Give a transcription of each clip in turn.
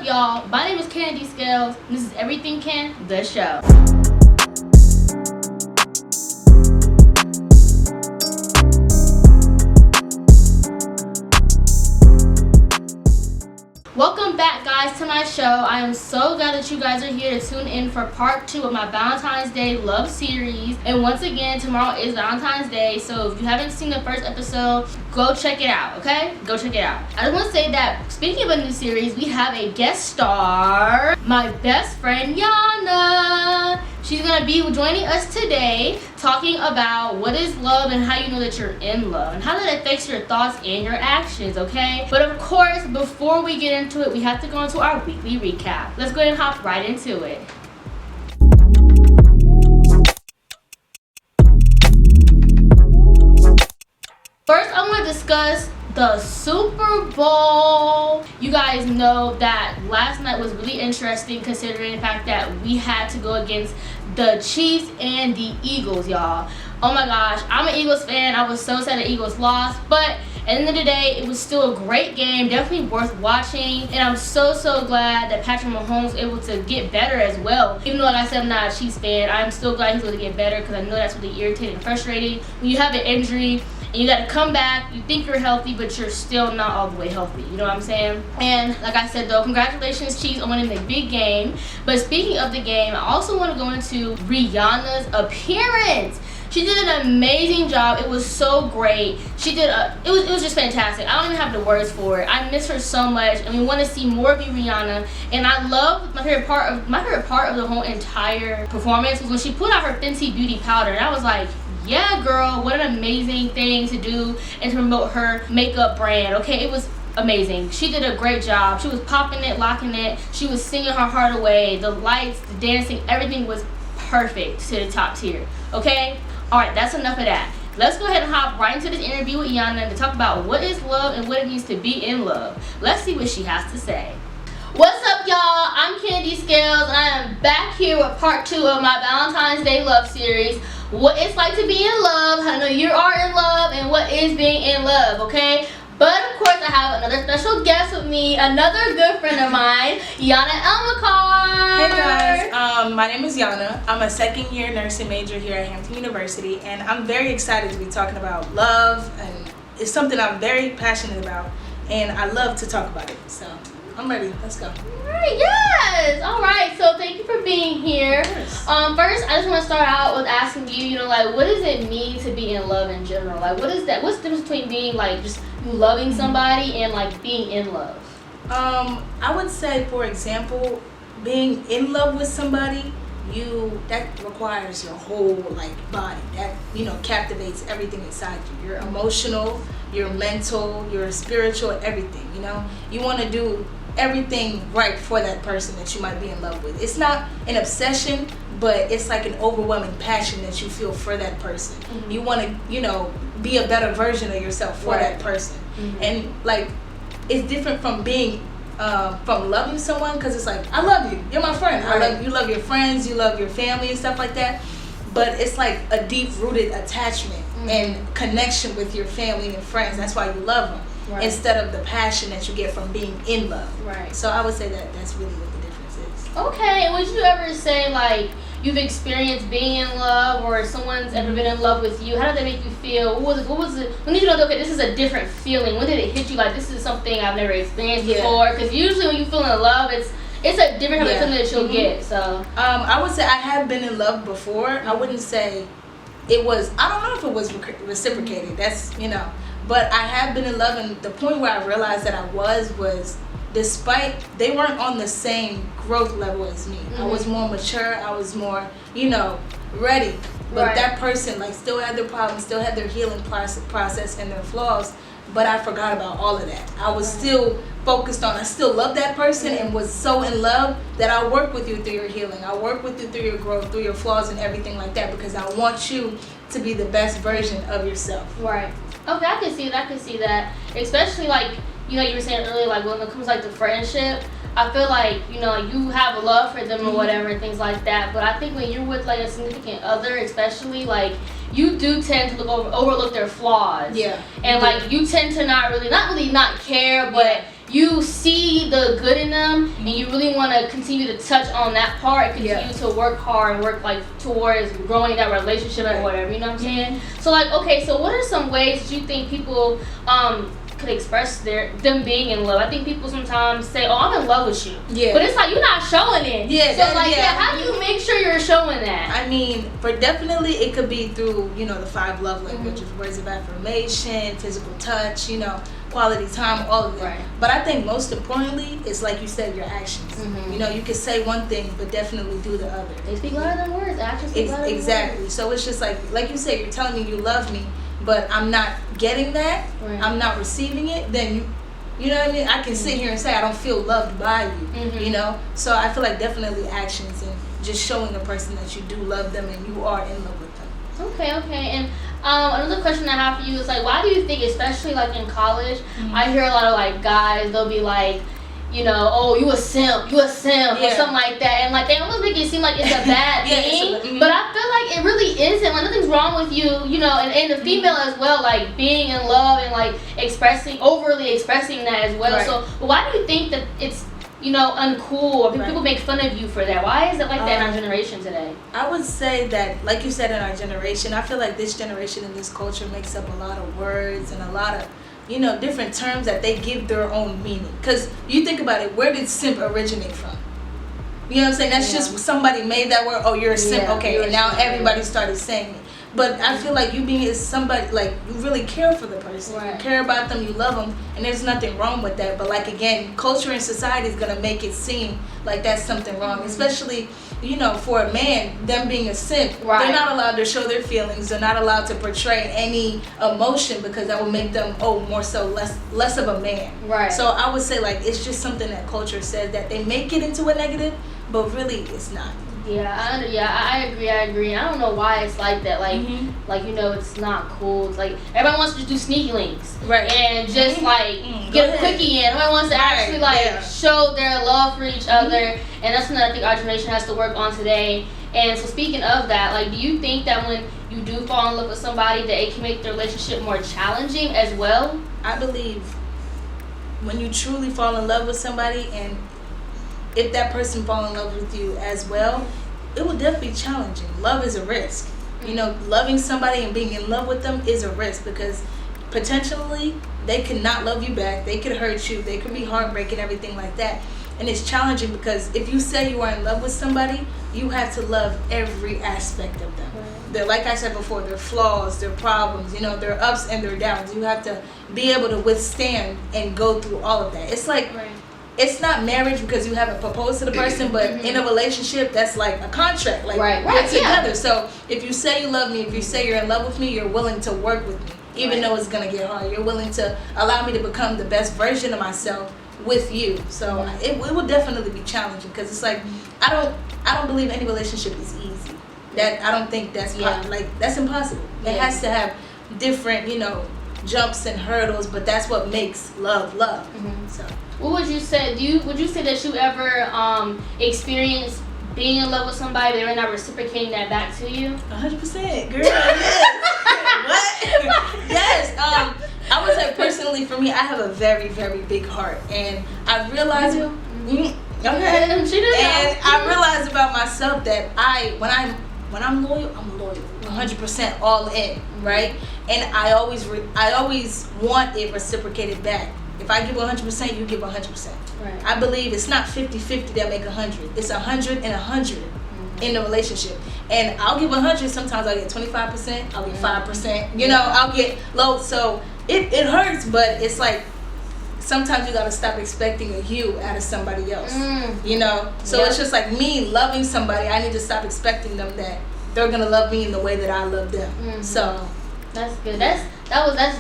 up, y'all? My name is Kennedy Scales, and this is Everything Ken, the show. Welcome back, guys, to my show. I am so glad that you guys are here to tune in for part 2 of my Valentine's Day love series. And once again, tomorrow is Valentine's Day, so if you haven't seen the first episode, go check it out, okay? Go check it out. I just want to say that, speaking of a new series, we have a guest star, my best friend, Y'anna. She's going to be joining us today, talking about what is love and how you know that you're in love and how that affects your thoughts and your actions, okay? But of course, before we get into it, we have to go into our weekly recap. Let's go ahead and hop right into it. First, I want to discuss the Super Bowl. You guys know that last night was really interesting considering the fact that we had to go against the Chiefs and the Eagles, y'all. Oh my gosh, I'm an Eagles fan. I was so sad the Eagles lost, but at the end of the day, it was still a great game, definitely worth watching, and I'm so glad that Patrick Mahomes was able to get better as well. Even though, like I said, I'm not a Chiefs fan, I'm still glad he's going to get better because I know that's really irritating and frustrating when you have an injury and you got to come back. You think you're healthy, but you're still not all the way healthy. You know what I'm saying? And like I said, though, congratulations, Chiefs, on winning the big game. But speaking of the game, I also want to go into Y'anna's appearance. She did an amazing job. It was so great. She did it was just fantastic. I don't even have the words for it. I miss her so much, and we want to see more of you, Y'anna. And I love my favorite part of the whole entire performance was when she put out her Fenty Beauty powder, and I was like, yeah, girl, what an amazing thing to do and to promote her makeup brand. Okay, it was amazing. She did a great job. She was popping it, locking it. She was singing her heart away. The lights, the dancing, everything was perfect to the top tier. Okay? Alright, that's enough of that. Let's go ahead and hop right into this interview with Y'anna to talk about what is love and what it means to be in love. Let's see what she has to say. What's up, y'all? I'm Kennedy Scales, and I am back here with part 2 of my Valentine's Day love series. What it's like to be in love, how to know you are in love, and what is being in love, okay? But of course, I have another special guest with me, another good friend of mine, Y'anna Emilcar. Hey guys, my name is Y'anna. I'm a second-year nursing major here at Hampton University, and I'm very excited to be talking about love, and it's something I'm very passionate about, and I love to talk about it. So I'm ready. Let's go. Alright, yes. Alright, so thank you for being here. First, I just want to start out with asking you, like, what does it mean to be in love in general? Like, what is that? What's the difference between being, like, just you loving somebody and, like, being in love? I would say, for example, being in love with somebody, that requires your whole, like, body. That, captivates everything inside you. Your emotional, your mental, your spiritual, everything, You want to do everything right for that person that you might be in love with. It's not an obsession, but it's like an overwhelming passion that you feel for that person. Mm-hmm. You want to, be a better version of yourself for that person. Mm-hmm. And like, it's different from being from loving someone, because it's like, I love you, you're my friend. Right. You love your friends, you love your family and stuff like that. But it's like a deep-rooted attachment and connection with your family and friends. That's why you love them. Right. Instead of the passion that you get from being in love. Right. So I would say that that's really what the difference is. Okay, and would you ever say, like, you've experienced being in love, or someone's ever been in love with you? How did that make you feel? What was it? When did you know, okay, this is a different feeling? When did it hit you, like, this is something I've never experienced before? Because usually when you feel in love, it's a different kind of feeling that you'll get. So I would say I have been in love before. I wouldn't say it was, I don't know if it was reciprocated. That's, But I have been in love, and the point where I realized that I was despite they weren't on the same growth level as me. Mm-hmm. I was more mature. I was more, ready. But that person, like, still had their problems, still had their healing process and their flaws. But I forgot about all of that. I was still focused on, I still love that person and was so in love that I work with you through your healing. I work with you through your growth, through your flaws and everything like that, because I want you to be the best version of yourself. Right. Okay, I can see that. Especially, like, you were saying earlier, like, when it comes, like, to friendship, I feel like, you have a love for them or whatever and things like that. But I think when you're with, like, a significant other, especially, like, you do tend to overlook their flaws. Yeah. And, like, you tend to not really not care, but you see the good in them and you really want to continue to touch on that part and continue to work hard and work like towards growing that relationship and whatever, you know what I'm saying? So like, okay, so what are some ways that you think people could express them being in love? I think people sometimes say, oh, I'm in love with you, but it's like you're not showing it. How do you make sure you're showing that? I mean, for definitely it could be through, you know, the 5 love languages, words of affirmation, physical touch, you know, quality time, all of that. Right. But I think most importantly, it's like you said, your actions. You know, you can say one thing, but definitely do the other. They speak louder than words. Actions speak louder than words. Exactly. So it's just like you said, you're telling me you love me, but I'm not getting that. Right. I'm not receiving it. Then you know what I mean? I can sit here and say I don't feel loved by you. You know. So I feel like definitely actions and just showing a person that you do love them and you are in love with them. Okay. And another question I have for you is like, why do you think, especially like in college, I hear a lot of like guys, they'll be like, you know, oh, you a simp, or something like that, and like they almost make it seem like it's a bad thing, but I feel like it really isn't. Like nothing's wrong with you, you know, and the female as well, like being in love and like overly expressing that as well. So why do you think that it's, you know, uncool, or people make fun of you for that? Why is it like that in our generation today? I would say that, like you said, in our generation, I feel like this generation and this culture makes up a lot of words and a lot of, you know, different terms that they give their own meaning. Because you think about it, where did simp originate from? You know what I'm saying? That's just somebody made that word. Oh, you're a simp. Okay, and now everybody started saying it. But I feel like you being somebody, like, you really care for the person. You care about them, you love them, and there's nothing wrong with that. But like, again, culture and society is going to make it seem like that's something wrong. Especially, you know, for a man, them being a simp, they're not allowed to show their feelings. They're not allowed to portray any emotion, because that will make them, more so less of a man. So I would say, like, it's just something that culture says that they make it into a negative, but really it's not. I agree. I don't know why it's like that. Like, like, you know, it's not cool. It's like everybody wants to do sneaky links, and just like get a quickie in. Everybody wants to actually like show their love for each other, and that's something I think our generation has to work on today. And so, speaking of that, like, do you think that when you do fall in love with somebody, that it can make the relationship more challenging as well? I believe when you truly fall in love with somebody, and if that person fall in love with you as well, it will definitely be challenging. Love is a risk. You know, loving somebody and being in love with them is a risk, because potentially they could not love you back. They could hurt you. They could be heartbreaking, everything like that. And it's challenging, because if you say you are in love with somebody, you have to love every aspect of them. They're, like I said before, their flaws, their problems, you know, their ups and their downs. You have to be able to withstand and go through all of that. It's like, it's not marriage because you haven't proposed to the person, but in a relationship, that's like a contract. Like, we're together. So if you say you love me, if you say you're in love with me, you're willing to work with me, even though it's going to get hard. You're willing to allow me to become the best version of myself with you. So it will definitely be challenging, because it's like, I don't believe any relationship is easy. That I don't think that's like, that's impossible. It has to have different, you know, jumps and hurdles, but that's what makes love. So what would you say? Would you say that you ever experienced being in love with somebody, but they're not reciprocating that back to you? 100%, girl. Yes. What? Yes. I would say personally, for me, I have a very, very big heart, and I realized. And I realized about myself that when I'm loyal, I'm loyal, 100% all in, right? And I always want it reciprocated back. If I give 100%, you give 100%. Right. I believe it's not 50-50 that make 100. It's 100 and 100 in the relationship. And I'll give 100. Sometimes I'll get 25%. I'll get 5%. You know, I'll get low. So it hurts, but it's like, sometimes you gotta stop expecting a you out of somebody else. You know? So it's just like me loving somebody, I need to stop expecting them that they're gonna love me in the way that I love them. So that's good. That's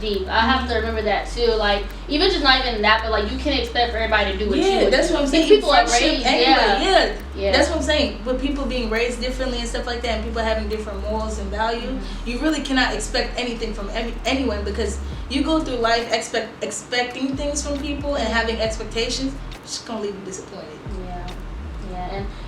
deep. I have to remember that too. Like, even just not even that, but like, you can't expect for everybody to do what you do. That's what I'm saying. People are raised That's what I'm saying. With people being raised differently and stuff like that, and people having different morals and value, you really cannot expect anything from anyone, because you go through life expecting things from people and having expectations. It's just gonna leave you disappointed.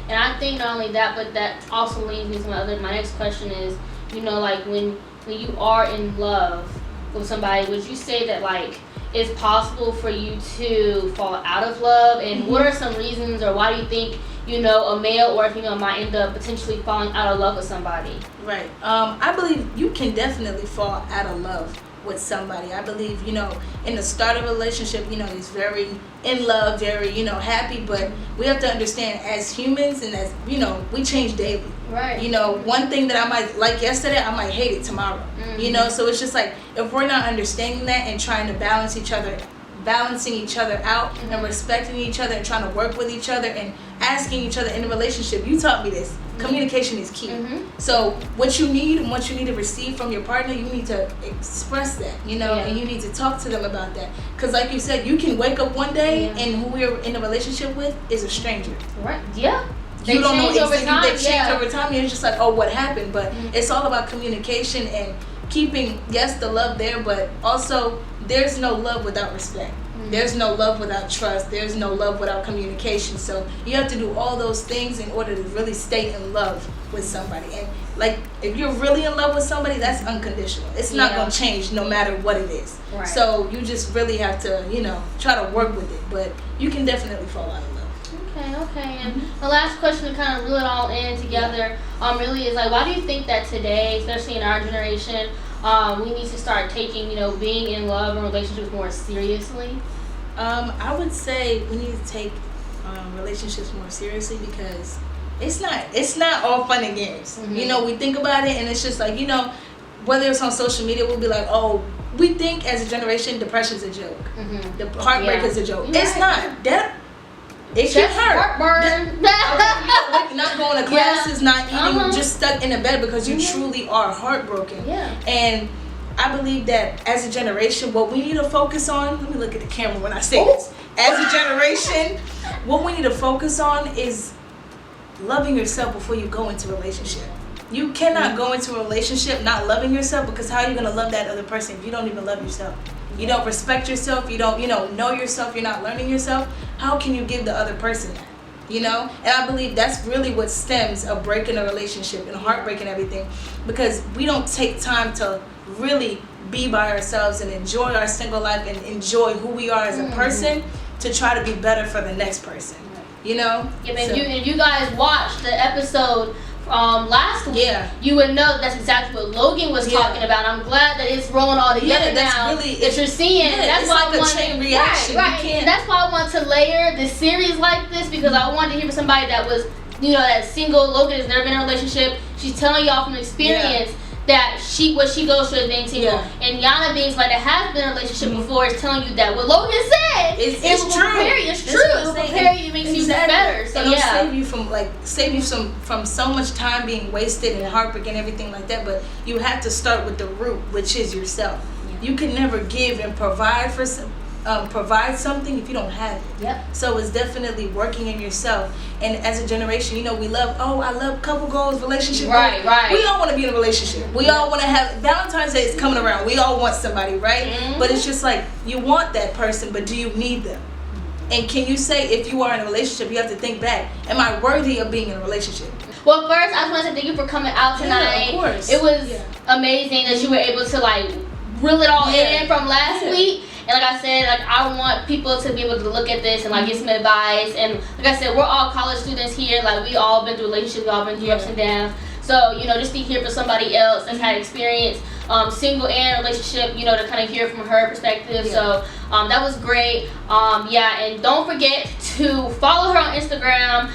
And I think not only that, but that also leads me to my next question is, you know, like when you are in love with somebody, would you say that like it's possible for you to fall out of love, and what are some reasons, or why do you think, you know, a male or a female might end up potentially falling out of love with somebody? Right. I believe you can definitely fall out of love with somebody. I believe, you know, in the start of a relationship, you know, he's very in love, very, you know, happy, but we have to understand, as humans and as, you know, we change daily. Right. You know, one thing that I might like yesterday, I might hate it tomorrow. You know, so it's just like, if we're not understanding that and trying to balancing each other out and respecting each other and trying to work with each other and asking each other in a relationship. You taught me this. Communication is key. So what you need and what you need to receive from your partner, you need to express that, you know, and you need to talk to them about that. Because like you said, you can wake up one day and who we're in a relationship with is a stranger. Right. Yeah. You don't know over time. They change over time. You're just like, oh, what happened? But it's all about communication and keeping, yes, the love there, but also there's no love without respect. There's no love without trust. There's no love without communication. So you have to do all those things in order to really stay in love with somebody. And like, if you're really in love with somebody, that's unconditional. It's not going to change no matter what it is. Right. So you just really have to, you know, try to work with it. But you can definitely fall out of love. Okay. And the last question to kind of reel it all in together, really is like, why do you think that today, especially in our generation, we need to start taking, you know, being in love and relationships more seriously? I would say we need to take relationships more seriously, because it's not all fun and games. You know, we think about it and it's just like, you know, whether it's on social media, we'll be like, oh, we think as a generation depression's a joke. The heartbreak is a joke. It's not. That it can hurt. Heartburn. Not going to classes, not eating, just stuck in a bed because you truly are heartbroken. And I believe that as a generation, what we need to focus on, let me look at the camera when I say this. As a generation, what we need to focus on is loving yourself before you go into a relationship. You cannot go into a relationship not loving yourself, because how are you going to love that other person if you don't even love yourself? You don't respect yourself, you don't, know yourself, you're not learning yourself. How can you give the other person that? You know? And I believe that's really what stems a break in a relationship and heartbreak and everything, because we don't take time to really be by ourselves and enjoy our single life and enjoy who we are as a person to try to be better for the next person. You know? Yeah, and if you guys watched the episode last week, you would know that's exactly what Logan was talking about. I'm glad that it's rolling all together now. That you're seeing. That's why I want chain reaction. Right. And that's why I want to layer this series like this, because I wanted to hear from somebody that was, that single. Logan has never been in a relationship. She's telling y'all from experience that what she goes through as being single. And Y'anna being somebody that has been in a relationship before is telling you that what Logan said it's true. It's true. It will prepare you, makes you better. So it'll save you from so much time being wasted and heartbreak and everything like that. But you have to start with the root, which is yourself. You can never give and provide provide something if you don't have it. So it's definitely working in yourself. And as a generation, we love, I love couple goals, relationship goals. Right. We all want to be in a relationship. We all want to have, Valentine's Day is coming around. We all want somebody, right? But it's just like, you want that person, but do you need them? And can you say, if you are in a relationship, you have to think back, am I worthy of being in a relationship? Well, first, I just want to say thank you for coming out tonight. Of course. It was amazing that you were able to, reel it all in from last week. And like I said, I want people to be able to look at this and get some advice. And like I said, we're all college students here. We all been through relationships, we all been through ups and downs. So, just to hear from somebody else that's had experience, single and relationship, to kind of hear from her perspective. So that was great. And don't forget to follow her on Instagram.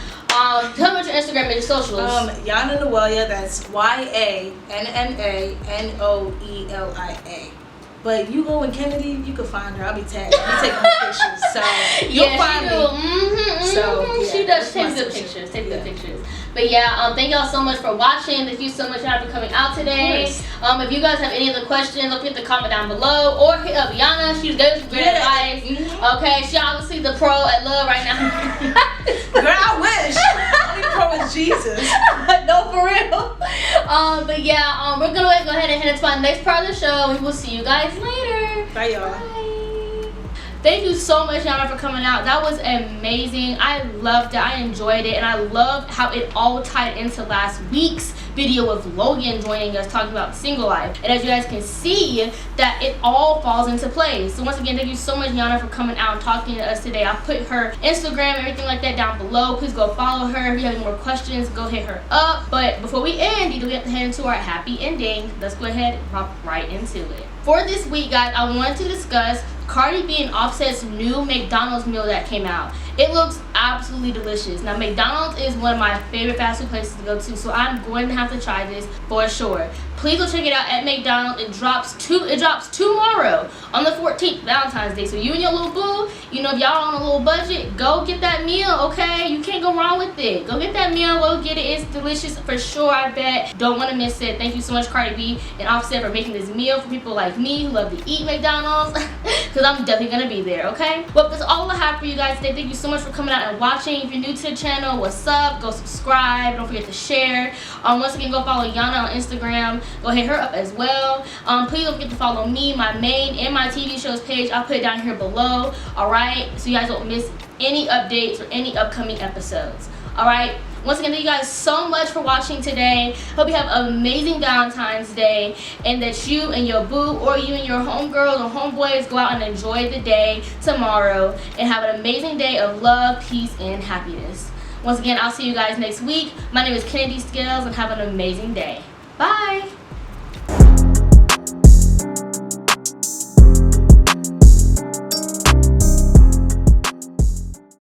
Tell me what your Instagram and your socials. Y'anna Emilcar, that's YANNA NOELIA. But you go in Kennedy, you can find her. I'll be tagged. You take my pictures, so you'll find me. She does take good pictures. But thank y'all so much for watching. Thank you so much for coming out today. If you guys have any other questions, don't forget to comment down below or hit up Y'anna. She's good with great advice. Okay, she obviously the pro at love right now. Girl, I wish. Only pro is Jesus. No, for real. We're gonna go ahead and head into my next part of the show. We will see you guys later. Bye, y'all. Bye. Thank you so much, Y'anna, for coming out. That was amazing. I loved it. I enjoyed it. And I love how it all tied into last week's video with Logan joining us talking about single life. And as you guys can see, that it all falls into place. So once again, thank you so much, Y'anna, for coming out and talking to us today. I'll put her Instagram, everything like that down below. Please go follow her. If you have any more questions, go hit her up. But before we end, we have to head into our happy ending. Let's go ahead and hop right into it. For this week, guys, I wanted to discuss Cardi B and Offset's new McDonald's meal that came out. It looks absolutely delicious. Now, McDonald's is one of my favorite fast food places to go to, so I'm going to have to try this for sure. Please go check it out at McDonald's. It drops tomorrow on the 14th, Valentine's Day. So you and your little boo, you know, if y'all on a little budget, go get that meal, okay? You can't go wrong with it. Go get that meal, go get it. It's delicious for sure, I bet. Don't want to miss it. Thank you so much, Cardi B and Offset, for making this meal for people like me who love to eat McDonald's, because I'm definitely going to be there, okay? Well, that's all I have for you guys today. Thank you so much for coming out and watching. If you're new to the channel, what's up? Go subscribe. Don't forget to share. Once again, go follow Y'anna on Instagram. Go hit her up as well. Please don't forget to follow me, my main and my TV shows page. I'll put it down here below. Alright, so you guys don't miss any updates or any upcoming episodes. Alright, once again, thank you guys so much for watching today. Hope you have an amazing Valentine's Day, and that you and your boo, or you and your homegirls or homeboys, go out and enjoy the day tomorrow and have an amazing day of love, peace, and happiness. Once again, I'll see you guys next week. My name is Kennedy Scales, and have an amazing day. Bye!